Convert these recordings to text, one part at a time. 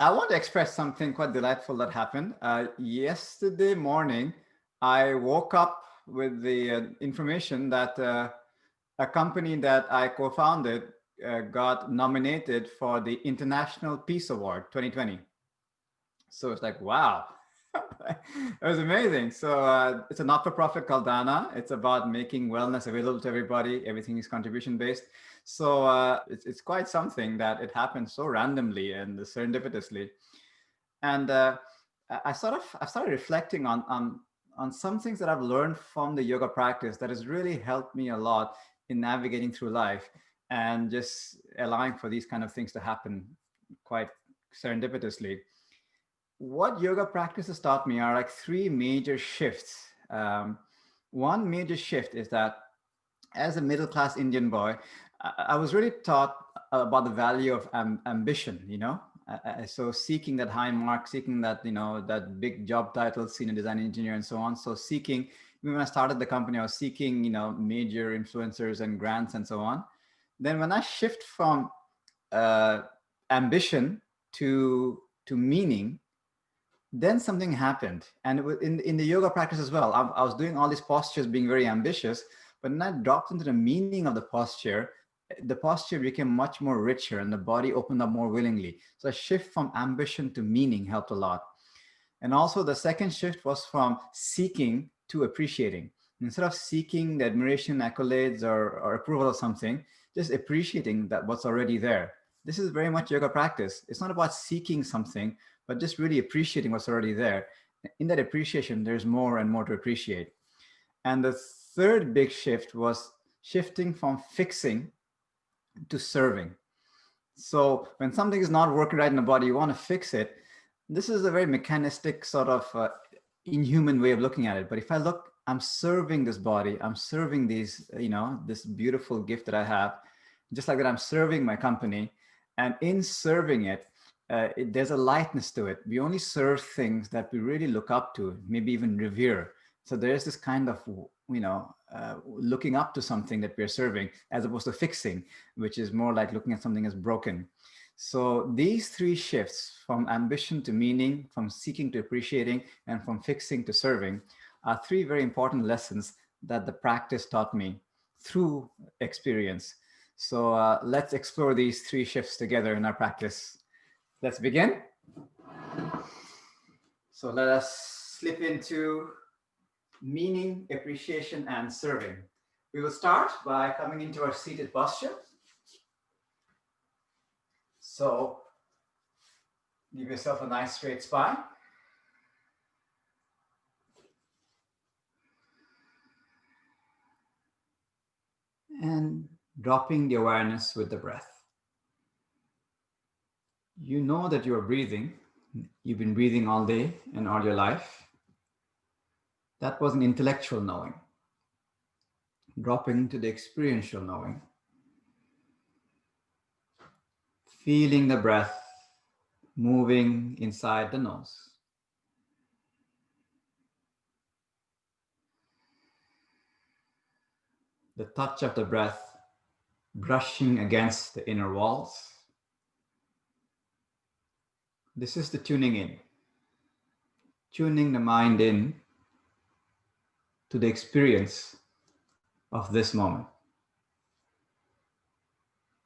I want to express something quite delightful that happened. Yesterday morning, I woke up with the information that a company that I co-founded got nominated for the International Peace Award 2020. So it's like, wow, it was amazing. So it's a not-for-profit called Dana. It's about making wellness available to everybody. Everything is contribution based. So it's quite something that it happened so randomly and serendipitously. And I started reflecting on some things that I've learned from the yoga practice that has really helped me a lot in navigating through life and just allowing for these kind of things to happen quite serendipitously. What yoga practices taught me are like three major shifts. One major shift is that as a middle class Indian boy, I was really taught about the value of ambition, so seeking that high mark, seeking that, that big job title, senior design engineer and so on. So seeking, even when I started the company, I was seeking, major influencers and grants and so on. Then when I shift from ambition to meaning, then something happened. And in the yoga practice as well, I was doing all these postures being very ambitious, but when I dropped into the meaning of the posture became much more richer and the body opened up more willingly. So a shift from ambition to meaning helped a lot. And also the second shift was from seeking to appreciating. Instead of seeking the admiration, accolades, or approval of something, just appreciating that what's already there. This is very much yoga practice. It's not about seeking something, but just really appreciating what's already there. In that appreciation, there's more and more to appreciate. And the third big shift was shifting from fixing to serving. So when something is not working right in the body, you want to fix it. This is a very mechanistic sort of inhuman way of looking at it. But if I look, I'm serving this body, I'm serving these, this beautiful gift that I have, just like that I'm serving my company. And in serving it, there's a lightness to it. We only serve things that we really look up to, maybe even revere. So there's this kind of, looking up to something that we're serving, as opposed to fixing, which is more like looking at something as broken. So these three shifts, from ambition to meaning, from seeking to appreciating, and from fixing to serving, are three very important lessons that the practice taught me through experience. So let's explore these three shifts together in our practice. Let's begin. So let us slip into meaning, appreciation, and serving. We will start by coming into our seated posture. So give yourself a nice straight spine. And dropping the awareness with the breath. You know that you're breathing. You've been breathing all day and all your life. That was an intellectual knowing. Dropping to the experiential knowing. Feeling the breath moving inside the nose. The touch of the breath brushing against the inner walls. This is the tuning in. Tuning the mind in to the experience of this moment.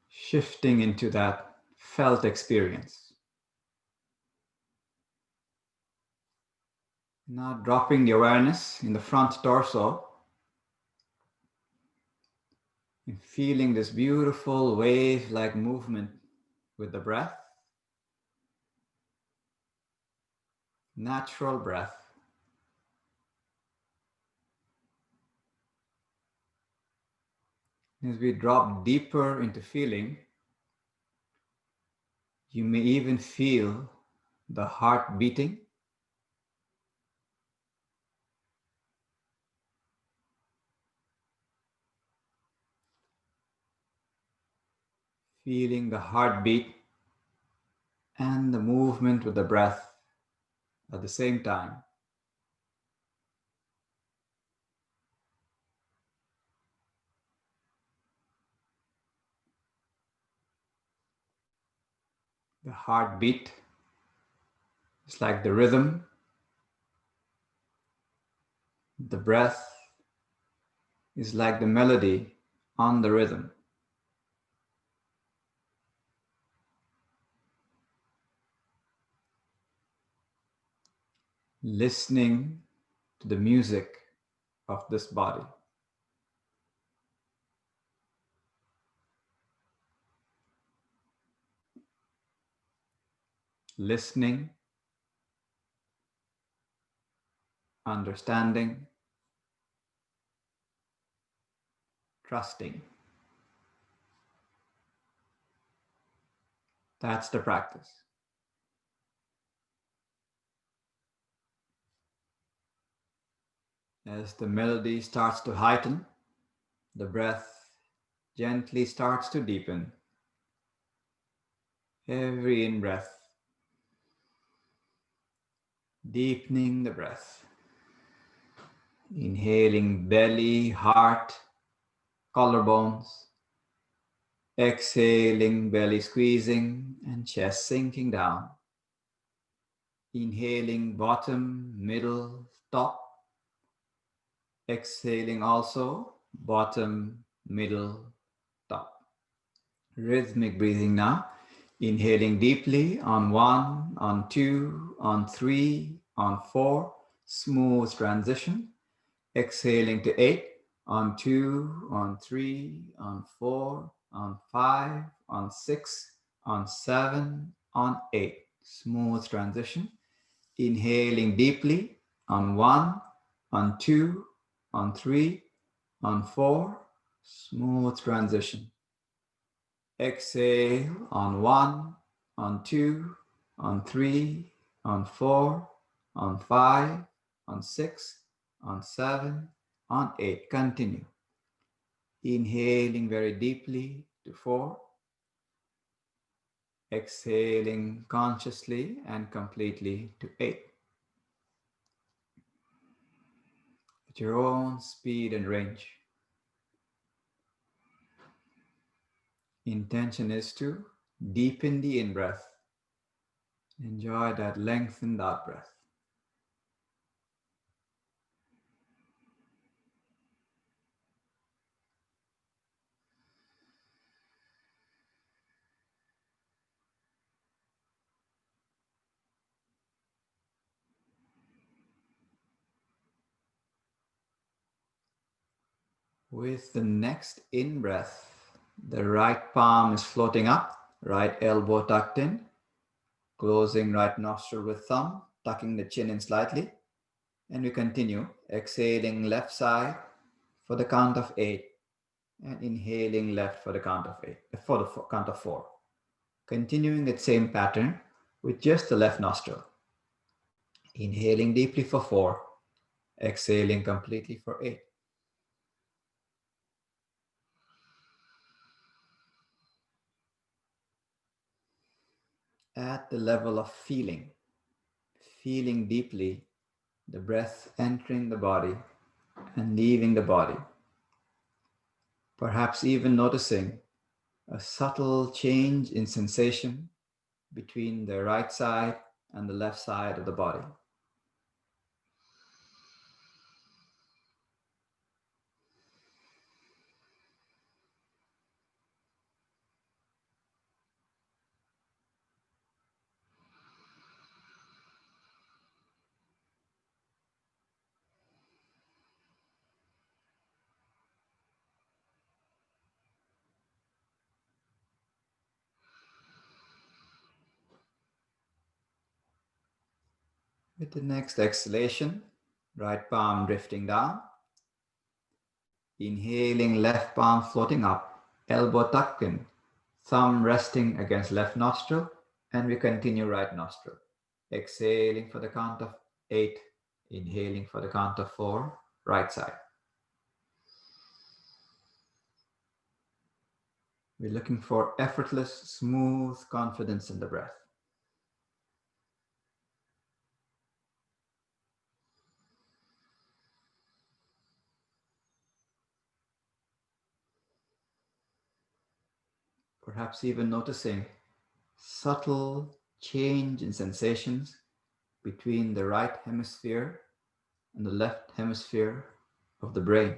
Shifting into that felt experience. Now dropping the awareness in the front torso and feeling this beautiful wave-like movement with the breath. Natural breath. As we drop deeper into feeling, you may even feel the heart beating. Feeling the heartbeat and the movement with the breath at the same time. The heartbeat It's like the rhythm, the breath is like the melody on the rhythm. Listening to the music of this body. Listening, understanding, trusting. That's the practice. As the melody starts to heighten, the breath gently starts to deepen. Every in-breath, deepening the breath. Inhaling belly, heart, collarbones. Exhaling, belly squeezing and chest sinking down. Inhaling bottom, middle, top. Exhaling also bottom, middle, top. Rhythmic breathing now. Inhaling deeply on 1, on 2, on 3, on 4. Smooth transition. Exhaling to 8, on 2, on 3, on 4, on 5, on 6, on 7, on 8. Smooth transition. Inhaling deeply on 1, on 2, on 3, on 4. Smooth transition. Exhale on 1, on 2, on 3, on 4, on 5, on 6, on 7, on 8. Continue. Inhaling very deeply to 4. Exhaling consciously and completely to 8. At your own speed and range. Intention is to deepen the in-breath. Enjoy that lengthened out-breath. With the next in-breath, the right palm is floating up, right elbow tucked in, closing right nostril with thumb, tucking the chin in slightly. And we continue, exhaling left side for the count of 8 and inhaling left for the count of 8, for the count of 4. Continuing that same pattern with just the left nostril. Inhaling deeply for 4, exhaling completely for 8. At the level of feeling, feeling deeply the breath entering the body and leaving the body. Perhaps even noticing a subtle change in sensation between the right side and the left side of the body. With the next exhalation, right palm drifting down. Inhaling, left palm floating up, elbow tucked in, thumb resting against left nostril, and we continue right nostril. Exhaling for the count of 8, inhaling for the count of 4, right side. We're looking for effortless, smooth confidence in the breath. Perhaps even noticing subtle change in sensations between the right hemisphere and the left hemisphere of the brain.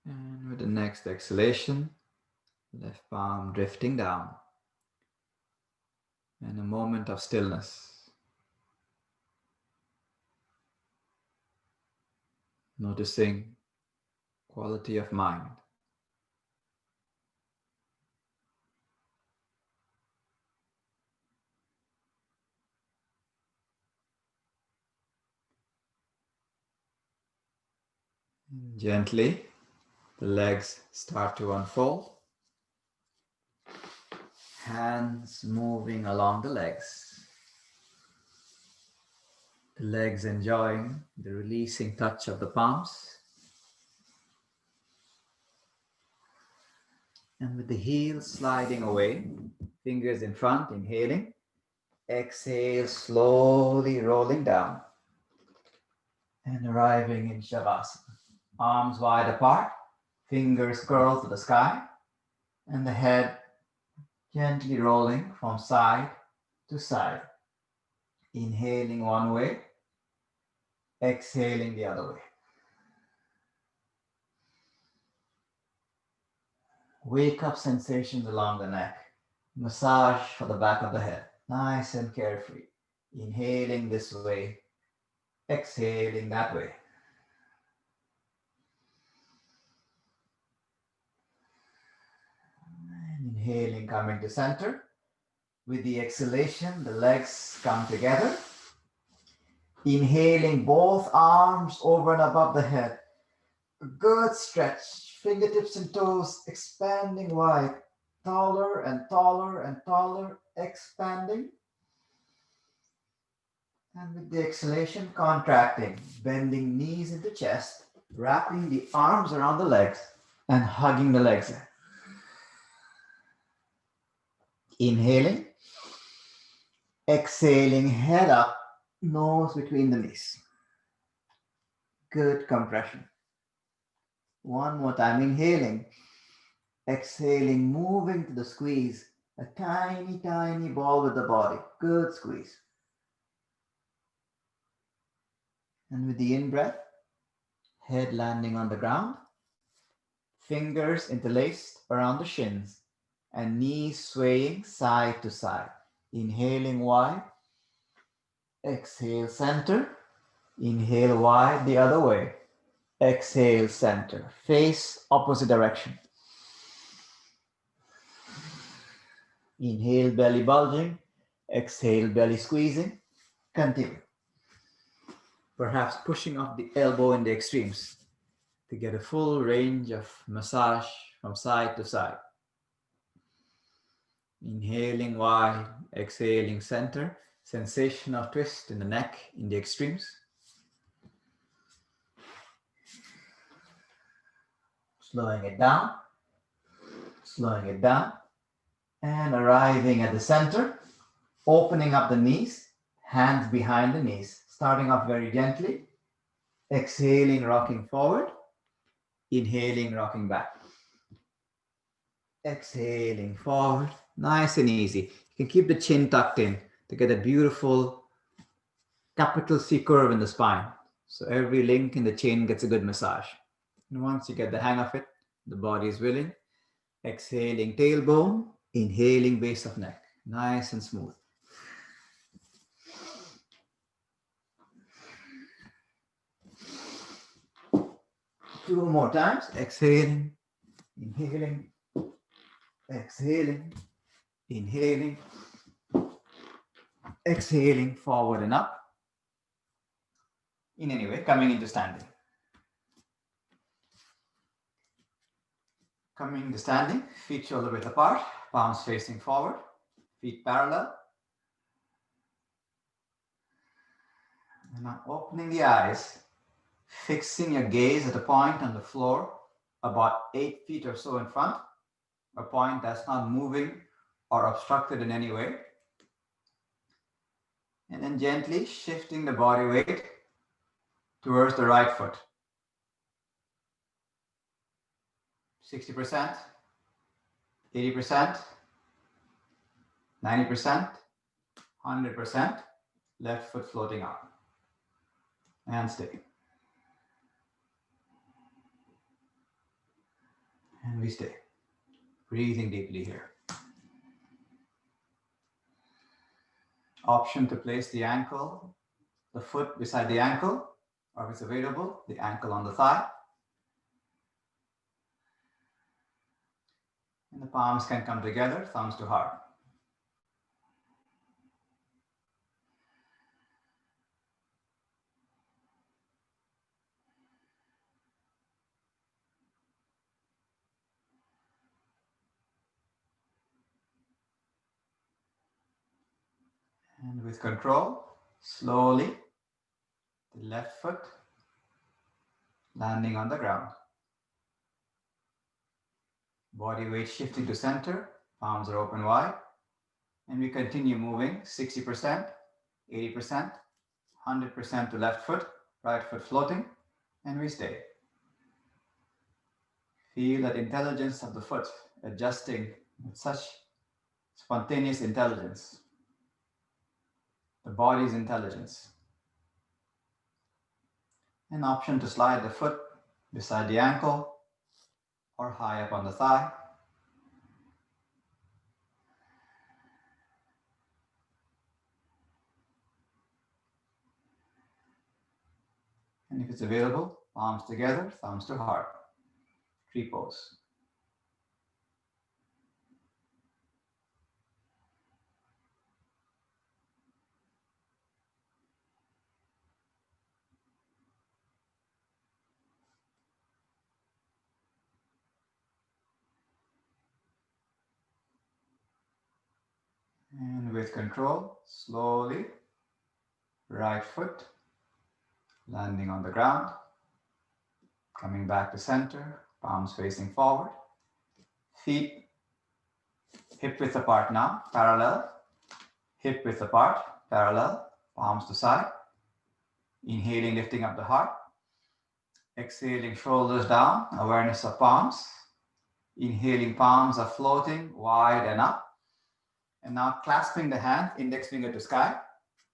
And with the next exhalation, left palm drifting down. And a moment of stillness. Noticing quality of mind. Gently, the legs start to unfold. Hands moving along the legs. The legs enjoying the releasing touch of the palms. And with the heels sliding away, fingers in front, inhaling. Exhale, slowly rolling down. And arriving in Shavasana. Arms wide apart, fingers curled to the sky, and the head gently rolling from side to side. Inhaling one way, exhaling the other way. Wake up sensations along the neck. Massage for the back of the head. Nice and carefree. Inhaling this way, exhaling that way. And inhaling, coming to center. With the exhalation, the legs come together. Inhaling, both arms over and above the head. A good stretch, fingertips and toes expanding wide, taller and taller and taller, expanding. And with the exhalation, contracting, bending knees into chest, wrapping the arms around the legs and hugging the legs in. Inhaling, exhaling, head up, nose between the knees. Good compression. One more time, inhaling, exhaling, moving to the squeeze, a tiny, tiny ball with the body. Good squeeze. And with the in-breath, head landing on the ground, fingers interlaced around the shins, and knees swaying side to side. Inhaling wide, exhale center, inhale wide the other way, exhale center, face opposite direction. Inhale, belly bulging, exhale, belly squeezing, continue. Perhaps pushing off the elbow in the extremes to get a full range of massage from side to side. Inhaling wide, exhaling center, sensation of twist in the neck in the extremes. Slowing it down, and arriving at the center, opening up the knees, hands behind the knees, starting off very gently, exhaling, rocking forward, inhaling, rocking back. Exhaling forward, nice and easy. You can keep the chin tucked in to get a beautiful capital C curve in the spine. So every link in the chin gets a good massage. And once you get the hang of it, the body is willing. Exhaling tailbone, inhaling base of neck. Nice and smooth. Two more times. Exhaling, inhaling, exhaling, inhaling, exhaling forward and up. in any way, coming into standing. Coming into standing, feet shoulder width apart, palms facing forward, feet parallel. And now opening the eyes, fixing your gaze at a point on the floor about 8 feet or so in front, a point that's not moving or obstructed in any way. And then gently shifting the body weight towards the right foot. 60%, 80%, 90%, 100%, left foot floating up. And stay. And we stay. Breathing deeply here. Option to place the ankle, the foot beside the ankle, or if it's available, the ankle on the thigh. And the palms can come together, thumbs to heart. And with control, slowly, the left foot landing on the ground. Body weight shifting to center, palms are open wide. And we continue moving 60%, 80%, 100% to left foot, right foot floating, and we stay. Feel that intelligence of the foot adjusting with such spontaneous intelligence. The body's intelligence. An option to slide the foot beside the ankle or high up on the thigh. And if it's available, palms together, thumbs to heart. Tree pose. And with control, slowly, right foot landing on the ground, coming back to center, palms facing forward, feet hip width apart now, parallel, hip width apart, parallel, palms to side, inhaling, lifting up the heart, exhaling, shoulders down, awareness of palms, inhaling, palms are floating wide and up. And now clasping the hand, index finger to sky.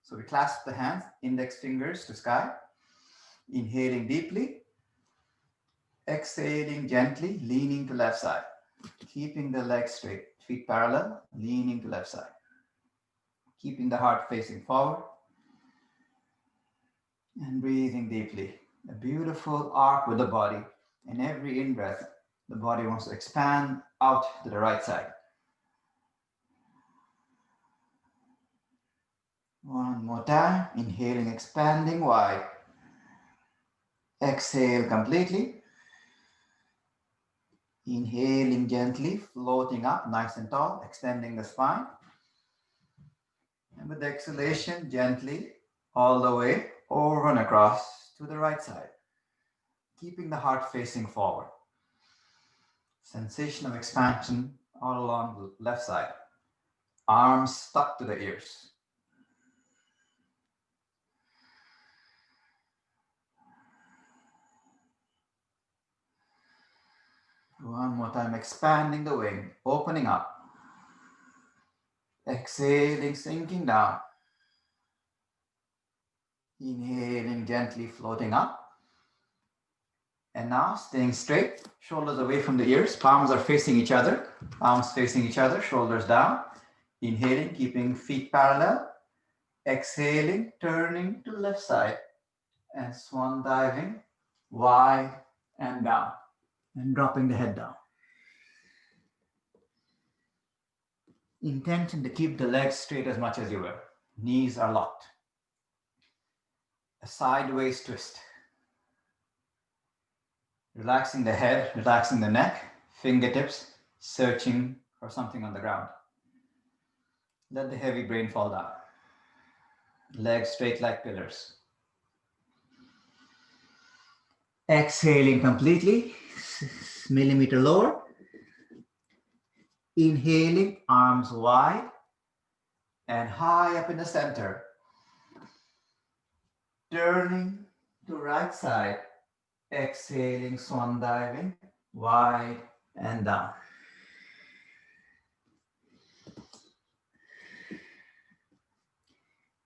So we clasp the hands, index fingers to sky. Inhaling deeply. Exhaling gently, leaning to left side. Keeping the legs straight, feet parallel, leaning to left side. Keeping the heart facing forward. And breathing deeply. A beautiful arc with the body. And every in-breath, the body wants to expand out to the right side. One more time, inhaling, expanding wide. Exhale completely. Inhaling gently, floating up, nice and tall, extending the spine. And with the exhalation, gently, all the way over and across to the right side. Keeping the heart facing forward. Sensation of expansion all along the left side. Arms stuck to the ears. One more time, expanding the wing, opening up. Exhaling, sinking down. Inhaling, gently floating up. And now staying straight, shoulders away from the ears, palms are facing each other. Palms facing each other, shoulders down. Inhaling, keeping feet parallel. Exhaling, turning to left side. And swan diving, wide and down. And dropping the head down. Intention to keep the legs straight as much as you will. Knees are locked. a sideways twist. Relaxing the head, relaxing the neck, fingertips searching for something on the ground. Let the heavy brain fall down. Legs straight like pillars. Exhaling completely, millimeter lower. Inhaling, arms wide and high up in the center. Turning to right side. Exhaling, swan diving, wide and down.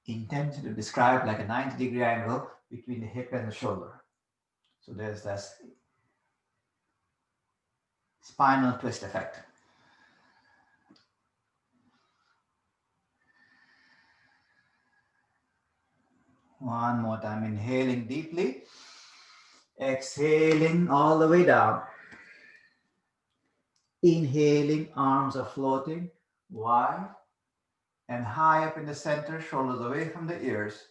Intention to describe like a 90-degree angle between the hip and the shoulder. So there's this spinal twist effect. One more time, inhaling deeply. Exhaling all the way down. Inhaling, arms are floating, wide and high up in the center, shoulders away from the ears.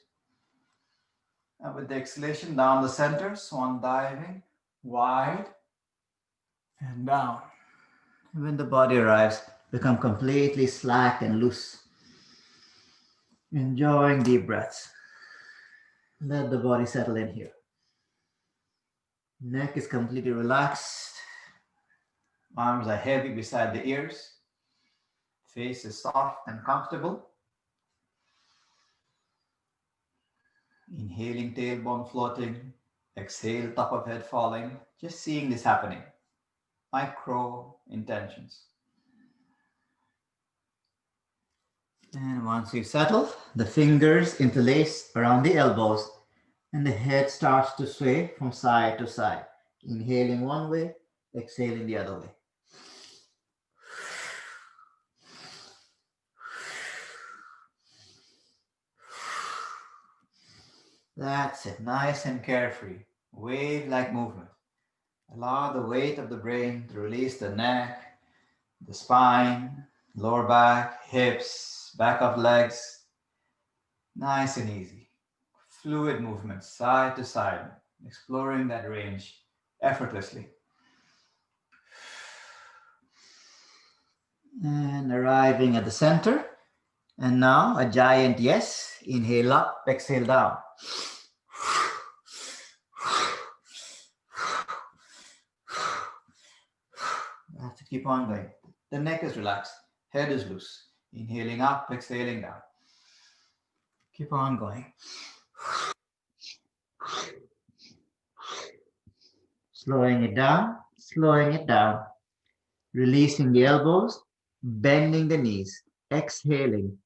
And with the exhalation down the center, swan diving, wide and down. And when the body arrives, become completely slack and loose. Enjoying deep breaths. Let the body settle in here. Neck is completely relaxed. Arms are heavy beside the ears. Face is soft and comfortable. Inhaling, tailbone floating. Exhale, top of head falling. Just seeing this happening. Micro intentions. And once you settle, the fingers interlace around the elbows and the head starts to sway from side to side. Inhaling one way, exhaling the other way. That's it, nice and carefree, wave-like movement. Allow the weight of the brain to release the neck, the spine, lower back, hips, back of legs. Nice and easy. Fluid movement, side to side, exploring that range effortlessly. And arriving at the center. And now a giant yes. Inhale up, exhale down. I have to keep on going. The neck is relaxed, head is loose. Inhaling up, exhaling down. Keep on going. Slowing it down, slowing it down. Releasing the elbows, bending the knees, exhaling.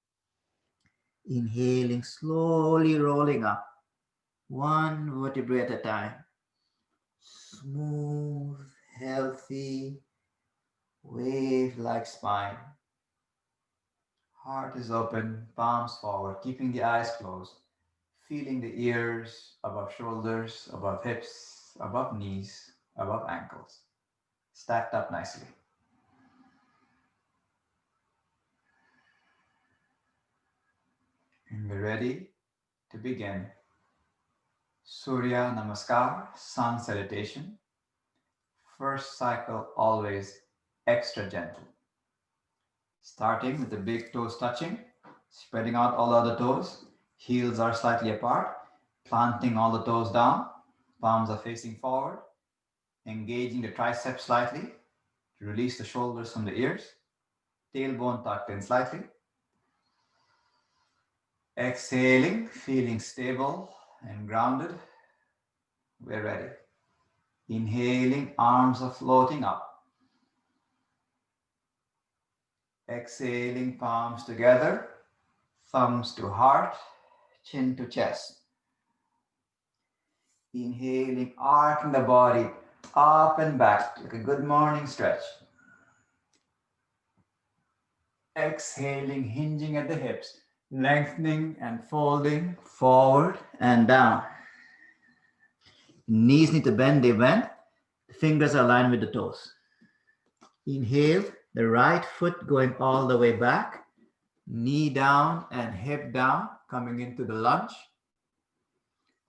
Inhaling, slowly rolling up, one vertebrae at a time. Smooth, healthy, wave-like spine. Heart is open, palms forward, keeping the eyes closed. Feeling the ears above shoulders, above hips, above knees, above ankles. Stacked up nicely. And we're ready to begin. Surya Namaskar, Sun Salutation. First cycle always extra gentle. Starting with the big toes touching, spreading out all the other toes. Heels are slightly apart, planting all the toes down. Palms are facing forward. Engaging the triceps slightly to release the shoulders from the ears. Tailbone tucked in slightly. Exhaling, feeling stable and grounded. We're ready. Inhaling, arms are floating up. Exhaling, palms together, thumbs to heart, chin to chest. Inhaling, arcing the body up and back like a good morning stretch. Exhaling, hinging at the hips, lengthening and folding forward and down. Knees need to bend, they bend. The fingers are aligned with the toes. Inhale, the right foot going all the way back, knee down and hip down, coming into the lunge.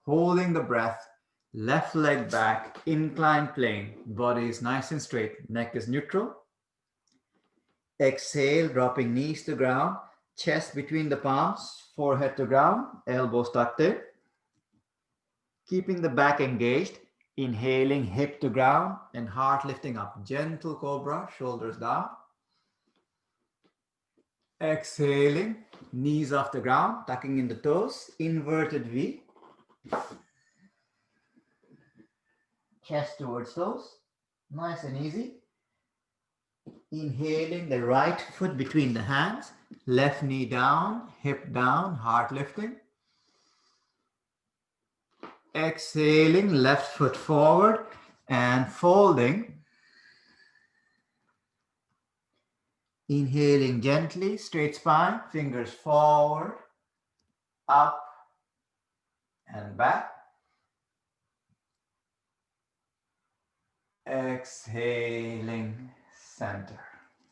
holding the breath, left leg back, inclined plane, body is nice and straight, neck is neutral. Exhale, dropping knees to ground, chest between the palms, forehead to ground, elbows tucked in. Keeping the back engaged, inhaling, hip to ground and heart lifting up. Gentle cobra, shoulders down. Exhaling, knees off the ground, tucking in the toes, inverted V. Chest towards toes, nice and easy. Inhaling the right foot between the hands, left knee down, hip down, heart lifting. Exhaling, left foot forward and folding. Inhaling gently, straight spine, fingers forward, up and back. Exhaling, center.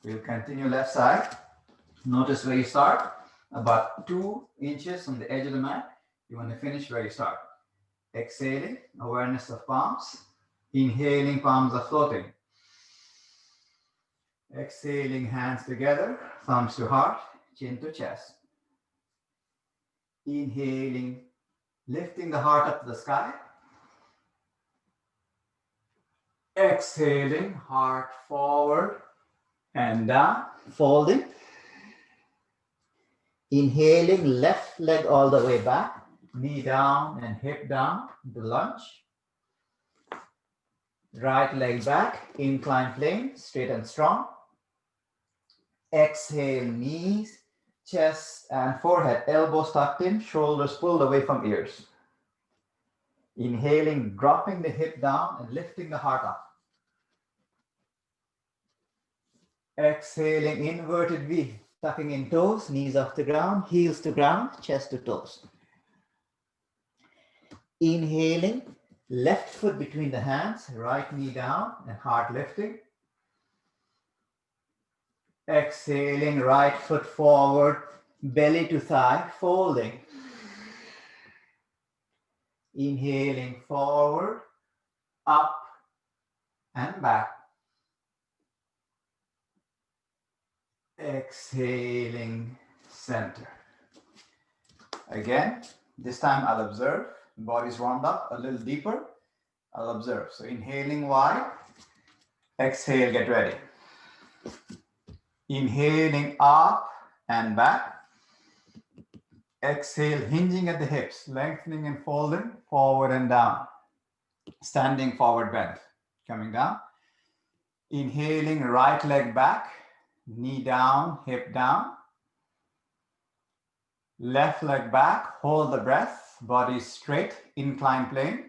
We'll continue left side. Notice where you start, about 2 inches from the edge of the mat. You want to finish where you start. Exhaling, awareness of palms. Inhaling, palms are floating. Exhaling, hands together, thumbs to heart, chin to chest. Inhaling, lifting the heart up to the sky. Exhaling, heart forward and down, folding. Inhaling, left leg all the way back, knee down and hip down, the lunge. Right leg back, inclined plane, straight and strong. Exhale, knees, chest and forehead, elbows tucked in, shoulders pulled away from ears. Inhaling, dropping the hip down and lifting the heart up. Exhaling, inverted V, tucking in toes, knees off the ground, heels to ground, chest to toes. Inhaling, left foot between the hands, right knee down and heart lifting. Exhaling, right foot forward, belly to thigh, folding. Inhaling, forward, up and back. Exhaling, center. Again, this time I'll observe. Body's warmed up a little deeper. I'll observe. So inhaling wide. Exhale, get ready. Inhaling up and back. Exhale, hinging at the hips, lengthening and folding, forward and down. Standing forward bend, coming down. Inhaling, right leg back, knee down, hip down. Left leg back, hold the breath, body straight, inclined plane.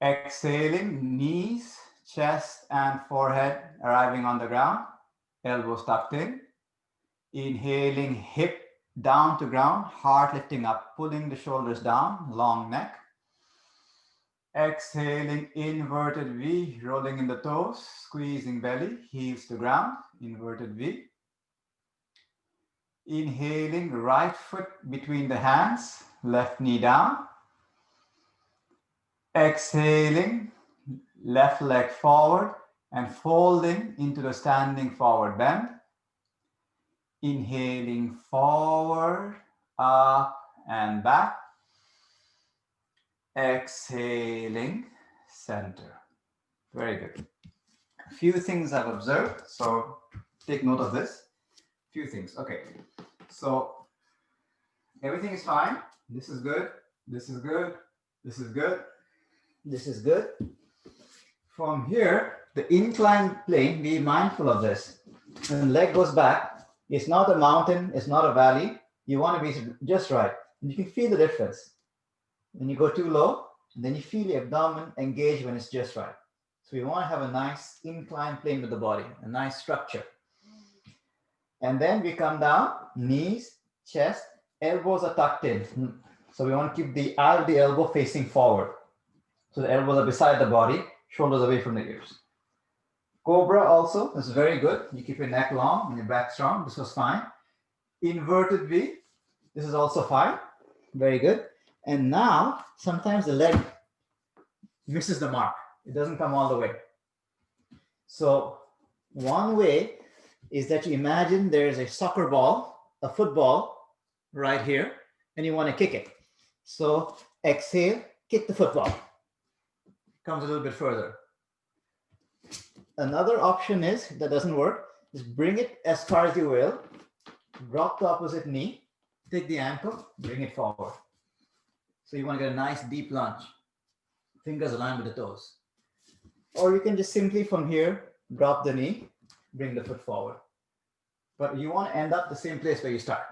Exhaling, knees, chest and forehead arriving on the ground, elbows tucked in. Inhaling, hip down to ground, heart lifting up, pulling the shoulders down, long neck. Exhaling, inverted V, rolling in the toes, squeezing belly, heels to ground, inverted V. Inhaling, right foot between the hands, left knee down. Exhaling, left leg forward and folding into the standing forward bend. Inhaling forward, up and back. Exhaling, center. Very good. A few things I've observed, so take note of this. Few things. Okay, so everything is fine. This is good. This is good. This is good. This is good. From here, the inclined plane, be mindful of this. When the leg goes back, it's not a mountain, it's not a valley. You want to be just right. And you can feel the difference. When you go too low, and then you feel the abdomen engage when it's just right. So we want to have a nice inclined plane with the body, a nice structure. And then we come down, knees, chest, elbows are tucked in. So we want to keep the eye of the elbow facing forward. So the elbows are beside the body, shoulders away from the ears. Cobra also, this is very good. You keep your neck long and your back strong. This was fine. Inverted V, this is also fine. Very good. And now, sometimes the leg misses the mark. It doesn't come all the way. So one way is that you imagine there's a soccer ball, a football right here, and you want to kick it. So exhale, kick the football. Comes a little bit further. Another option is, if that doesn't work, just bring it as far as you will, drop the opposite knee, take the ankle, bring it forward. So you want to get a nice deep lunge. Fingers aligned with the toes. Or you can just simply from here, drop the knee, bring the foot forward. But you want to end up the same place where you start.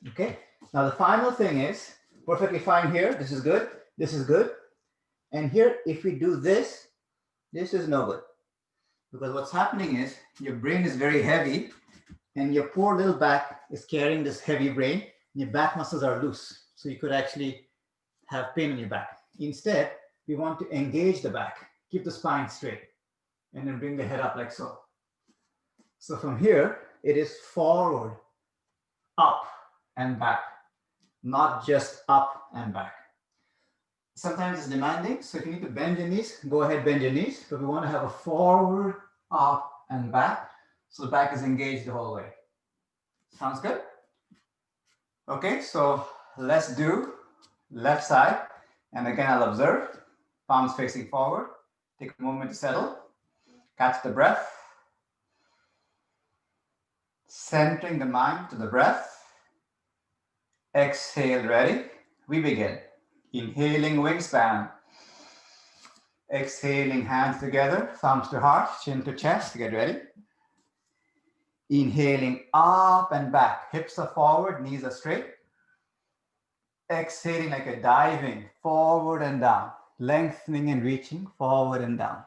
Okay? Now the final thing is, perfectly fine here, this is good, this is good. And here, if we do this, this is no good. Because what's happening is, your brain is very heavy, and your poor little back is carrying this heavy brain, and your back muscles are loose. So you could actually have pain in your back. Instead, we want to engage the back, keep the spine straight, and then bring the head up like so. So from here, it is forward, up, and back, not just up and back. Sometimes it's demanding, so if you need to bend your knees, go ahead, bend your knees, but we want to have a forward, up, and back, so the back is engaged the whole way. Sounds good? Okay, so let's do left side, and again, I'll observe, palms facing forward, take a moment to settle, catch the breath, centering the mind to the breath, exhale, ready, we begin. Inhaling, wingspan. Exhaling, hands together, thumbs to heart, chin to chest, get ready. Inhaling, up and back, hips are forward, knees are straight. Exhaling like a diving, forward and down, lengthening and reaching, forward and down.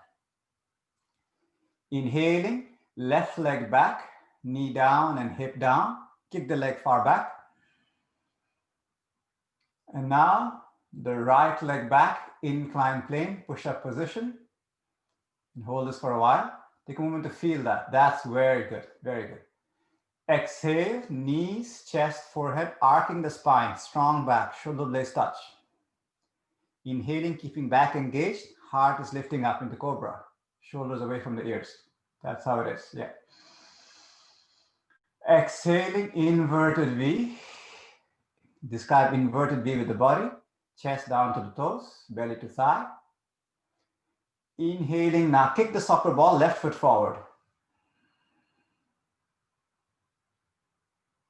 Inhaling, left leg back, knee down and hip down, kick the leg far back. And now, the right leg back, inclined plane, push-up position. And hold this for a while. Take a moment to feel that. That's very good, very good. Exhale, knees, chest, forehead, arcing the spine, strong back, shoulder blades touch. Inhaling, keeping back engaged, heart is lifting up into cobra, shoulders away from the ears. That's how it is, yeah. Exhaling, inverted V. Describe inverted V with the body. Chest down to the toes, belly to thigh. Inhaling, now kick the soccer ball, left foot forward.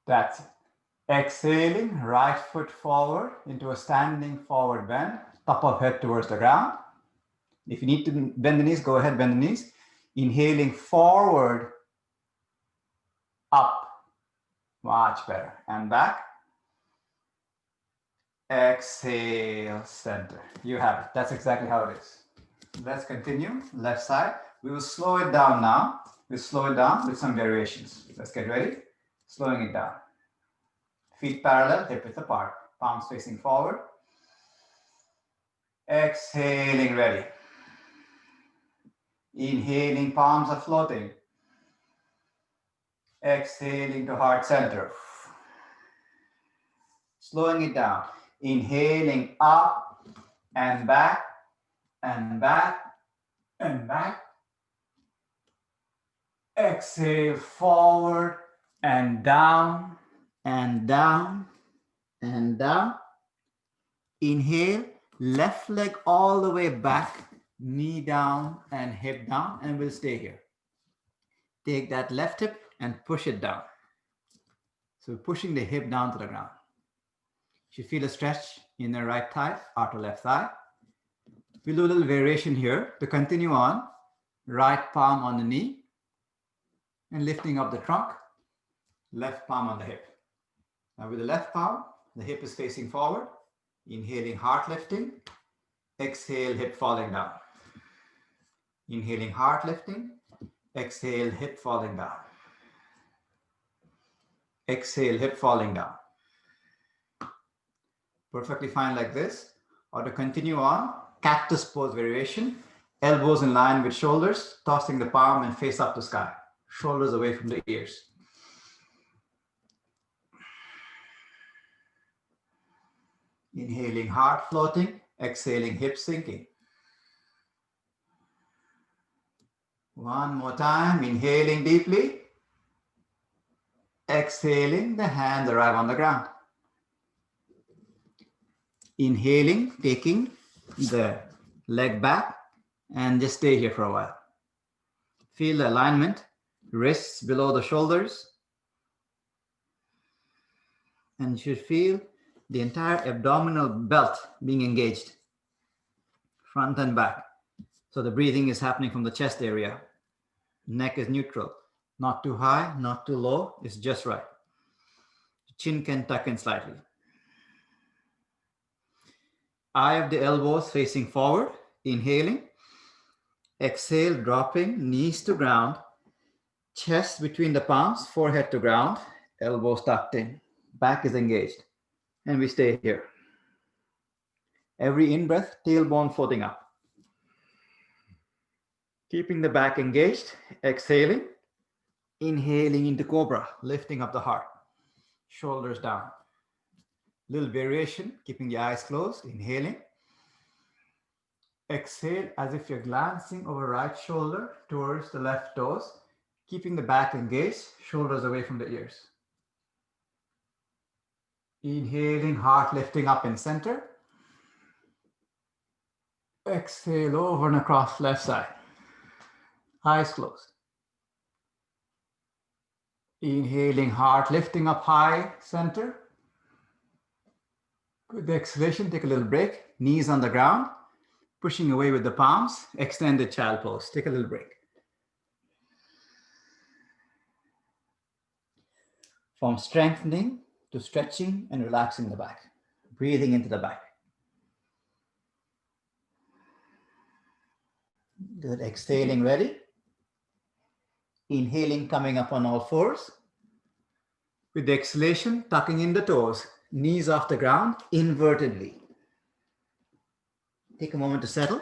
That's it. Exhaling, right foot forward into a standing forward bend, top of head towards the ground. If you need to bend the knees, go ahead, bend the knees. Inhaling forward, up, much better, and back. Exhale, center. You have it. That's exactly how it is. Let's continue. Left side. We will slow it down now. We'll slow it down with some variations. Let's get ready. Slowing it down. Feet parallel, hip width apart. Palms facing forward. Exhaling, ready. Inhaling, palms are floating. Exhaling to heart center. Slowing it down. Inhaling up and back and back and back. Exhale forward and down and down and down. Inhale, left leg all the way back, knee down and hip down, and we'll stay here. Take that left hip and push it down. So pushing the hip down to the ground. You feel a stretch in the right thigh, outer left thigh. We'll do a little variation here to continue on. Right palm on the knee and lifting up the trunk, left palm on the hip. Now with the left palm, the hip is facing forward. Inhaling, heart lifting. Exhale, hip falling down. Inhaling, heart lifting. Exhale, hip falling down. Exhale, hip falling down. Perfectly fine like this. Or to continue on, cactus pose variation. Elbows in line with shoulders, tossing the palm and face up to sky. Shoulders away from the ears. Inhaling, heart floating. Exhaling, hips sinking. One more time. Inhaling deeply. Exhaling, the hands arrive on the ground. Inhaling, taking the leg back and just stay here for a while. Feel the alignment, wrists below the shoulders. And you should feel the entire abdominal belt being engaged, front and back. So the breathing is happening from the chest area. Neck is neutral, not too high, not too low, it's just right. Chin can tuck in slightly. Eye of the elbows facing forward, inhaling. Exhale, dropping, knees to ground, chest between the palms, forehead to ground, elbows tucked in, back is engaged. And we stay here. Every in-breath, tailbone floating up. Keeping the back engaged, exhaling, inhaling into cobra, lifting up the heart, shoulders down. Little variation, keeping the eyes closed, inhaling. Exhale as if you're glancing over right shoulder towards the left toes, keeping the back engaged, shoulders away from the ears. Inhaling, heart lifting up in center. Exhale over and across left side. Eyes closed. Inhaling, heart lifting up high, center. With the exhalation, take a little break. Knees on the ground, pushing away with the palms. Extended child pose. Take a little break. From strengthening to stretching and relaxing the back. Breathing into the back. Good. Exhaling, ready. Inhaling, coming up on all fours. With the exhalation, tucking in the toes, knees off the ground, invertedly. Take a moment to settle.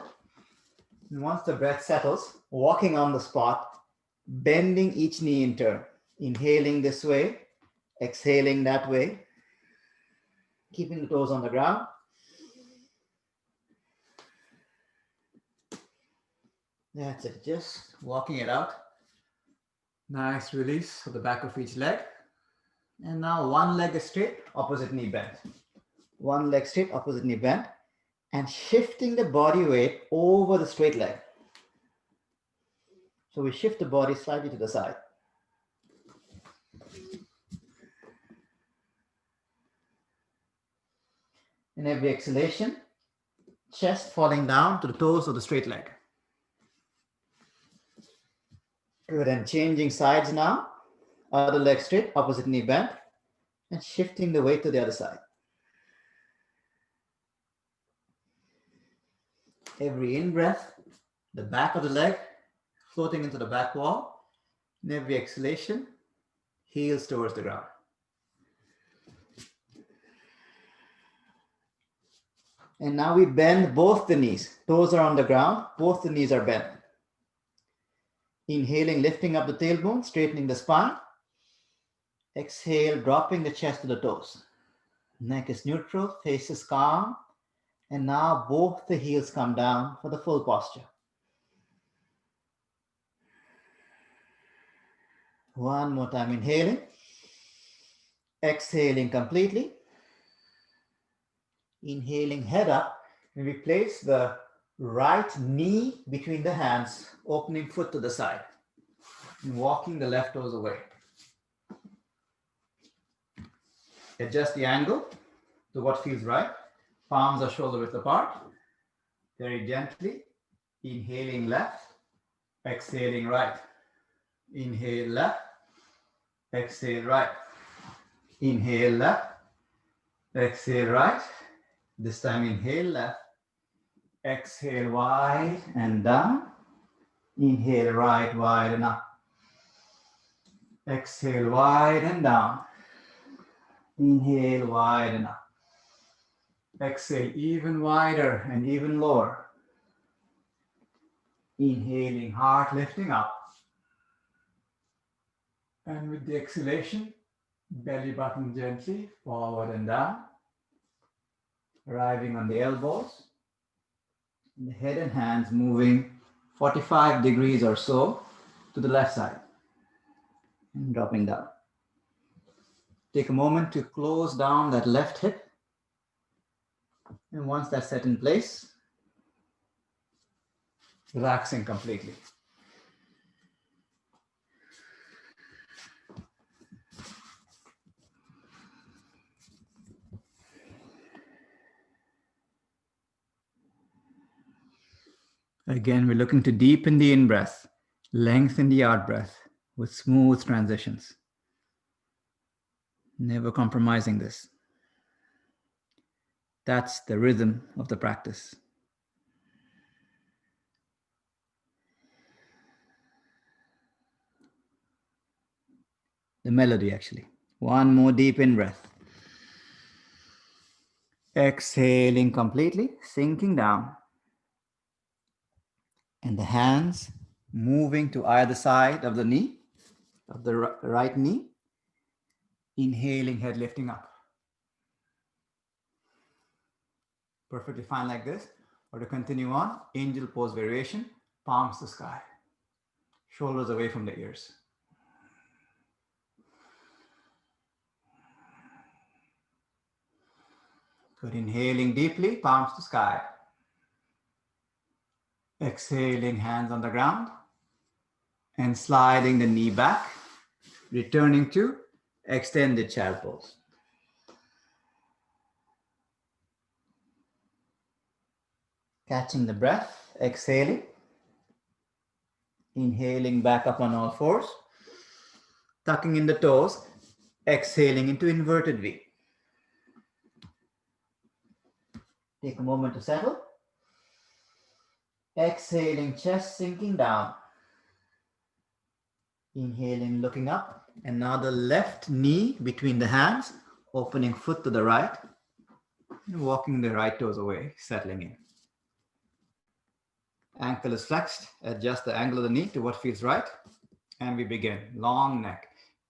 And once the breath settles, walking on the spot, bending each knee in turn. Inhaling this way, exhaling that way. Keeping the toes on the ground. That's it, just walking it out. Nice release of the back of each leg. And now one leg is straight, opposite knee bent. One leg straight, opposite knee bent. And shifting the body weight over the straight leg. So we shift the body slightly to the side. In every exhalation, chest falling down to the toes of the straight leg. Good, and changing sides now. Other leg straight, opposite knee bent, and shifting the weight to the other side. Every in-breath, the back of the leg floating into the back wall. In every exhalation, heels towards the ground. And now we bend both the knees. Toes are on the ground, both the knees are bent. Inhaling, lifting up the tailbone, straightening the spine. Exhale, dropping the chest to the toes. Neck is neutral, face is calm. And now both the heels come down for the full posture. One more time, inhaling. Exhaling completely. Inhaling, head up. And we place the right knee between the hands, opening foot to the side. And walking the left toes away. Adjust the angle to what feels right. Palms are shoulder width apart. Very gently. Inhaling left. Exhaling right. Inhale left. Exhale right. Inhale left. Exhale right. This time inhale left. Exhale wide and down. Inhale right, wide and up. Exhale wide and down. Inhale wide and up. Exhale even wider and even lower. Inhaling, heart lifting up. And with the exhalation, belly button gently forward and down. arriving on the elbows, the head and hands moving 45 degrees or so to the left side and dropping down. Take a moment to close down that left hip. And once that's set in place, relaxing completely. Again, we're looking to deepen the in-breath, lengthen the out-breath with smooth transitions. Never compromising this. That's the rhythm of the practice. The melody, actually. One more deep in-breath. Exhaling completely, sinking down. And the hands moving to either side of the knee, of the right knee. Inhaling, head lifting up. Perfectly fine like this. Or to continue on, angel pose variation, palms to sky. Shoulders away from the ears. Good, inhaling deeply, palms to sky. Exhaling, hands on the ground. And sliding the knee back, returning to extended child pose. Catching the breath, exhaling. Inhaling back up on all fours. Tucking in the toes, exhaling into inverted V. Take a moment to settle. Exhaling, chest sinking down. Inhaling, looking up. And now the left knee between the hands, opening foot to the right. And walking the right toes away, settling in. Ankle is flexed. Adjust the angle of the knee to what feels right. And we begin. Long neck.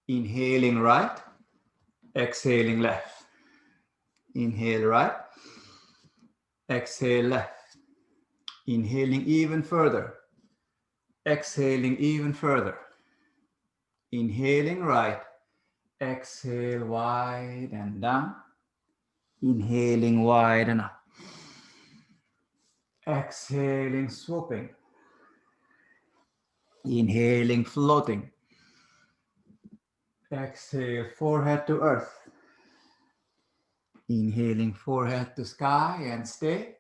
Inhaling right. Exhaling left. Inhale right. Exhale left. Inhaling even further. Exhaling even further. Inhaling right. Exhale wide and down. Inhaling wide and up. Exhaling, swooping. Inhaling, floating. Exhale, forehead to earth. Inhaling, forehead to sky and stay.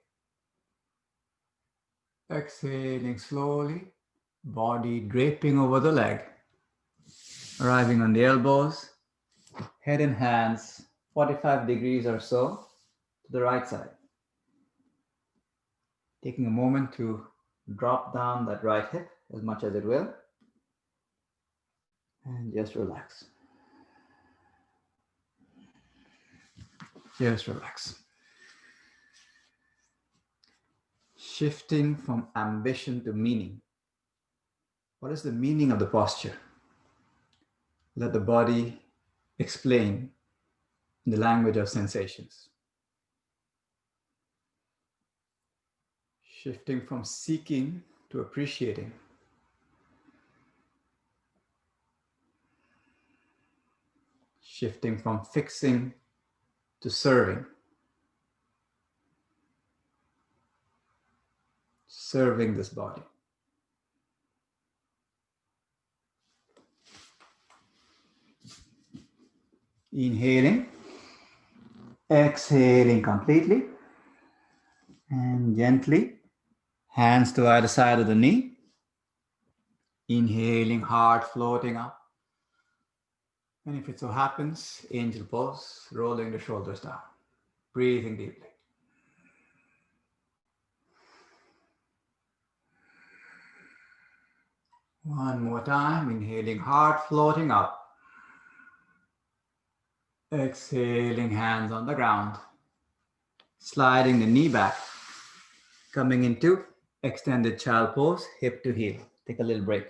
Exhaling slowly, body draping over the leg. Arriving on the elbows, head and hands 45 degrees or so to the right side. Taking a moment to drop down that right hip as much as it will. And just relax. Just relax. Shifting from ambition to meaning. What is the meaning of the posture? Let the body explain in the language of sensations. Shifting from seeking to appreciating. Shifting from fixing to serving. Serving this body. Inhaling, exhaling completely, and gently, hands to either side of the knee. Inhaling, heart floating up. And if it so happens, angel pose, rolling the shoulders down, breathing deeply. One more time, inhaling, heart floating up. Exhaling, hands on the ground. Sliding the knee back. Coming into extended child pose, hip to heel. Take a little break.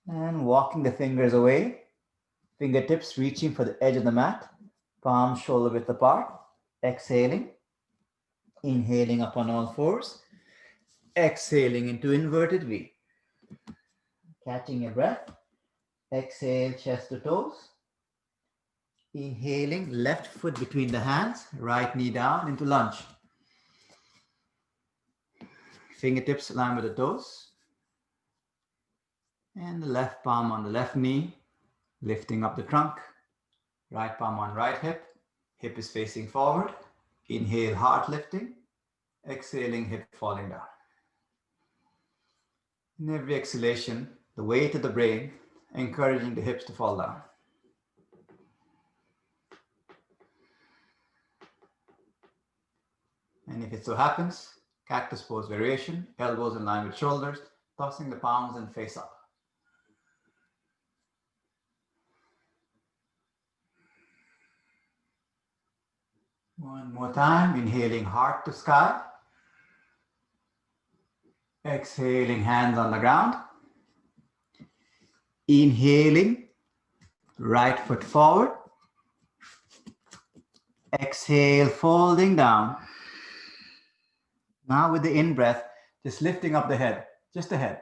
And walking the fingers away Fingertips reaching for the edge of the mat, palms shoulder width apart. Exhaling, inhaling up on all fours, exhaling into inverted V. Catching your breath, exhale chest to toes. Inhaling, left foot between the hands, right knee down into lunge. Fingertips align with the toes. And the left palm on the left knee, lifting up the trunk. Right palm on right hip. Hip is facing forward. Inhale, heart lifting. Exhaling, hip falling down. In every exhalation, the weight of the brain, encouraging the hips to fall down. And if it so happens, cactus pose variation, elbows in line with shoulders, tossing the palms and face up. One more time, inhaling heart to sky. Exhaling, hands on the ground. Inhaling, right foot forward. Exhale, folding down. Now with the in-breath, just lifting up the head, just the head.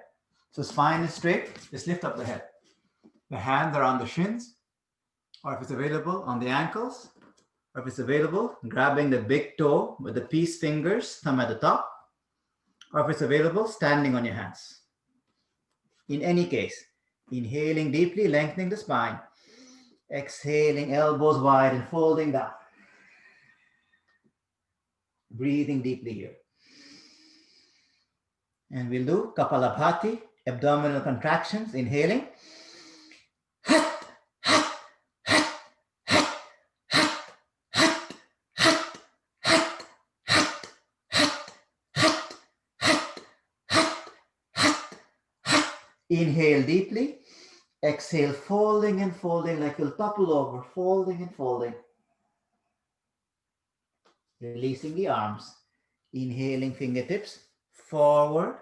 So spine is straight, just lift up the head. The hands are on the shins, or if it's available, on the ankles, or if it's available, grabbing the big toe with the peace fingers, thumb at the top, or if it's available, standing on your hands. In any case, inhaling deeply, lengthening the spine. Exhaling, elbows wide and folding down. Breathing deeply here. And we'll do Kapalabhati, abdominal contractions, inhaling. Inhale deeply. Exhale, folding and folding like you'll topple over, folding and folding. Releasing the arms. Inhaling fingertips forward,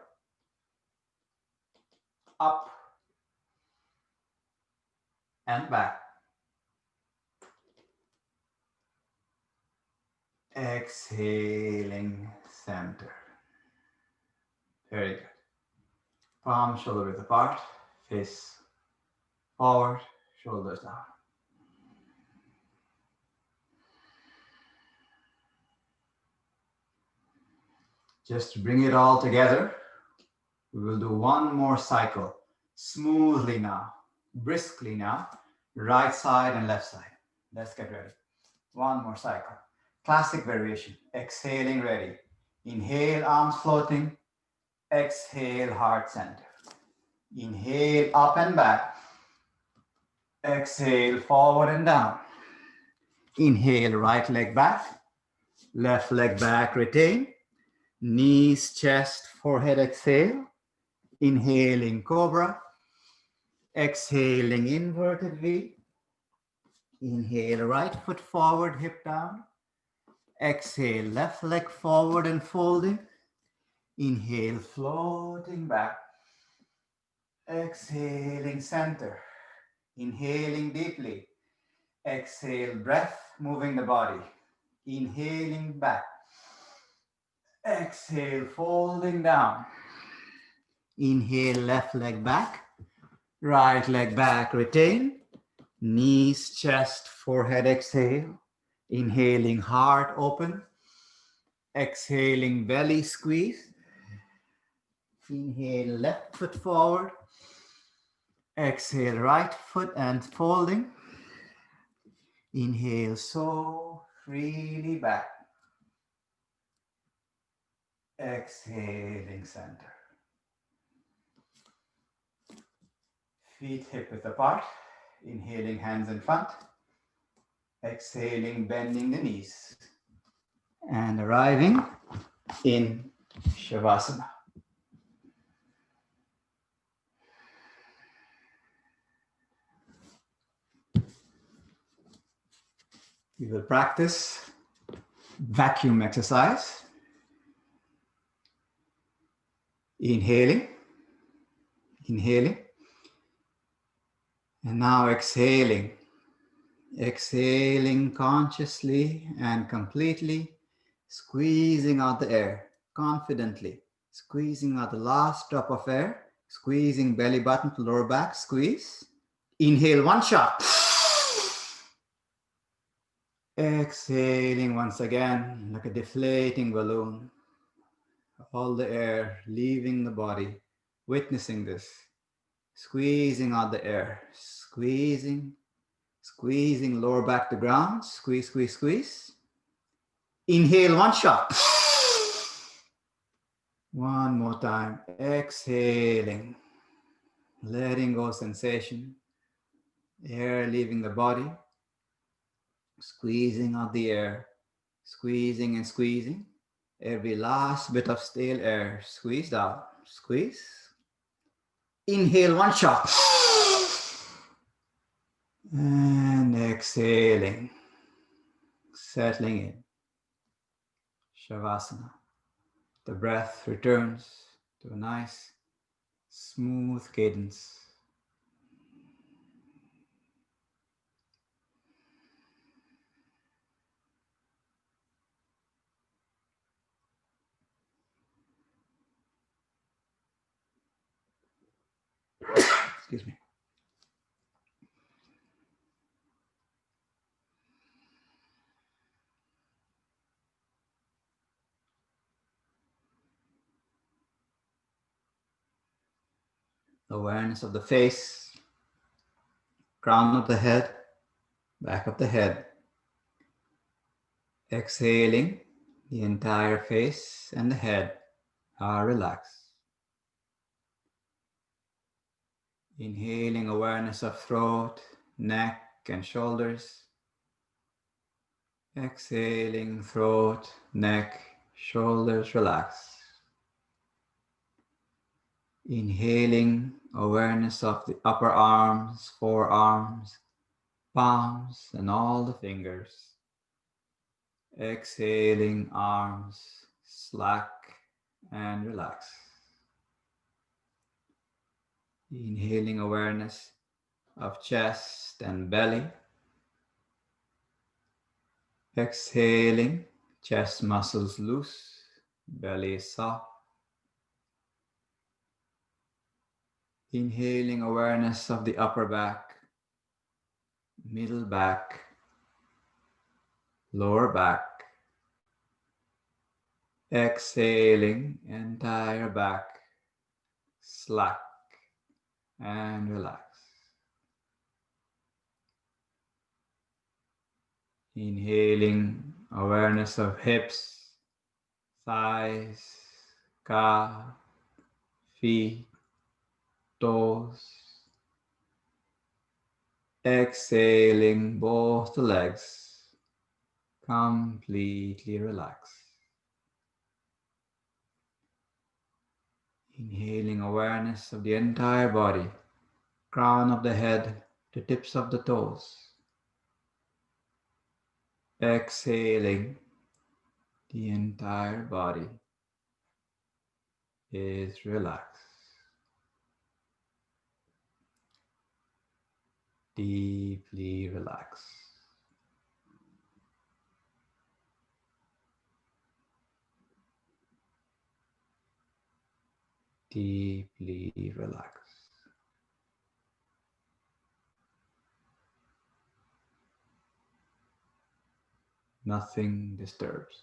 up, and back. Exhaling, center. Very good. Palms shoulder width apart, face forward, shoulders down. Just to bring it all together, we will do one more cycle, smoothly now, briskly now, right side and left side. Let's get ready. One more cycle. Classic variation. Exhaling, ready. Inhale, arms floating. Exhale, heart center. Inhale, up and back. Exhale, forward and down. Inhale, right leg back. Left leg back, retain. Knees, chest, forehead, exhale. Inhaling, cobra. Exhaling, inverted V. Inhale, right foot forward, hip down. Exhale, left leg forward and folding. Inhale, floating back. Exhaling, center. Inhaling deeply. Exhale, breath, moving the body. Inhaling back. Exhale, folding down. Inhale, left leg back. Right leg back, retain. Knees, chest, forehead, exhale. Inhaling, heart open. Exhaling, belly squeeze. Inhale, left foot forward. Exhale, right foot and folding. Inhale, so freely back. Exhaling, center. Feet hip width apart. Inhaling, hands in front. Exhaling, bending the knees. And arriving in Shavasana. We will practice vacuum exercise. Inhaling, inhaling, and now exhaling, Exhaling consciously and completely, squeezing out the air confidently, squeezing out the last drop of air, squeezing belly button to lower back, squeeze. Inhale one shot. Exhaling once again like a deflating balloon. All the air leaving the body, witnessing this. Squeezing out the air, squeezing, squeezing lower back to ground, squeeze, squeeze, squeeze. Inhale one shot. One more time, exhaling, letting go sensation, air leaving the body, squeezing out the air, squeezing and squeezing. Every last bit of stale air squeezed out, squeeze. Inhale one shot. And exhaling, settling in. Shavasana. The breath returns to a nice, smooth cadence. Excuse me. Awareness of the face, crown of the head, back of the head. Exhaling, the entire face and the head are relaxed. Inhaling awareness of throat, neck, and shoulders. Exhaling, throat, neck, shoulders relax. Inhaling awareness of the upper arms, forearms, palms, and all the fingers. Exhaling, arms slack and relax. Inhaling awareness of chest and belly. Exhaling, chest muscles loose, belly soft. Inhaling awareness of the upper back, middle back, lower back. Exhaling, entire back slack and relax. Inhaling awareness of hips, thighs, calf, feet, toes. Exhaling both the legs, completely relax. Inhaling awareness of the entire body, crown of the head to tips of the toes. Exhaling, the entire body is relaxed. Deeply relaxed. Deeply relaxed. Nothing disturbs.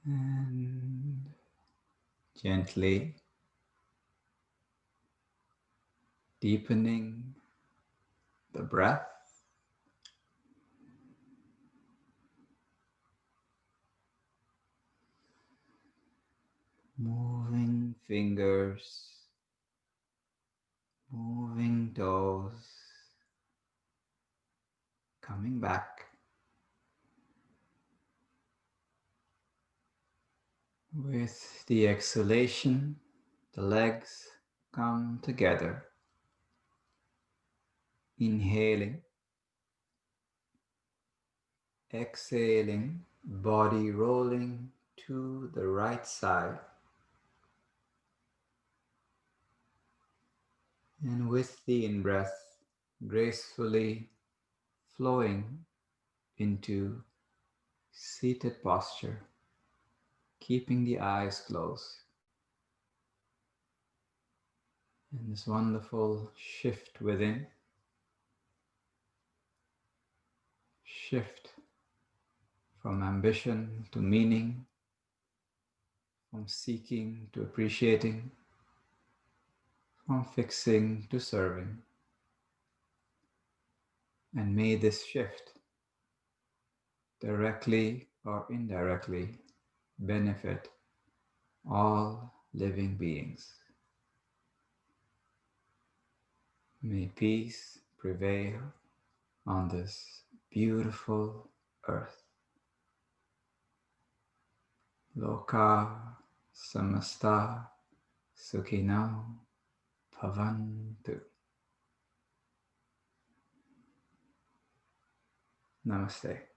And gently deepening the breath. Moving fingers, moving toes, coming back. With the exhalation, the legs come together. Inhaling, exhaling, body rolling to the right side. And with the in-breath, gracefully flowing into seated posture, keeping the eyes closed. And this wonderful shift within, shift from ambition to meaning, from seeking to appreciating, from fixing to serving. And may this shift, directly or indirectly, benefit all living beings. May peace prevail on this beautiful earth. Loka samasta sukhino bhavantu. Namaste.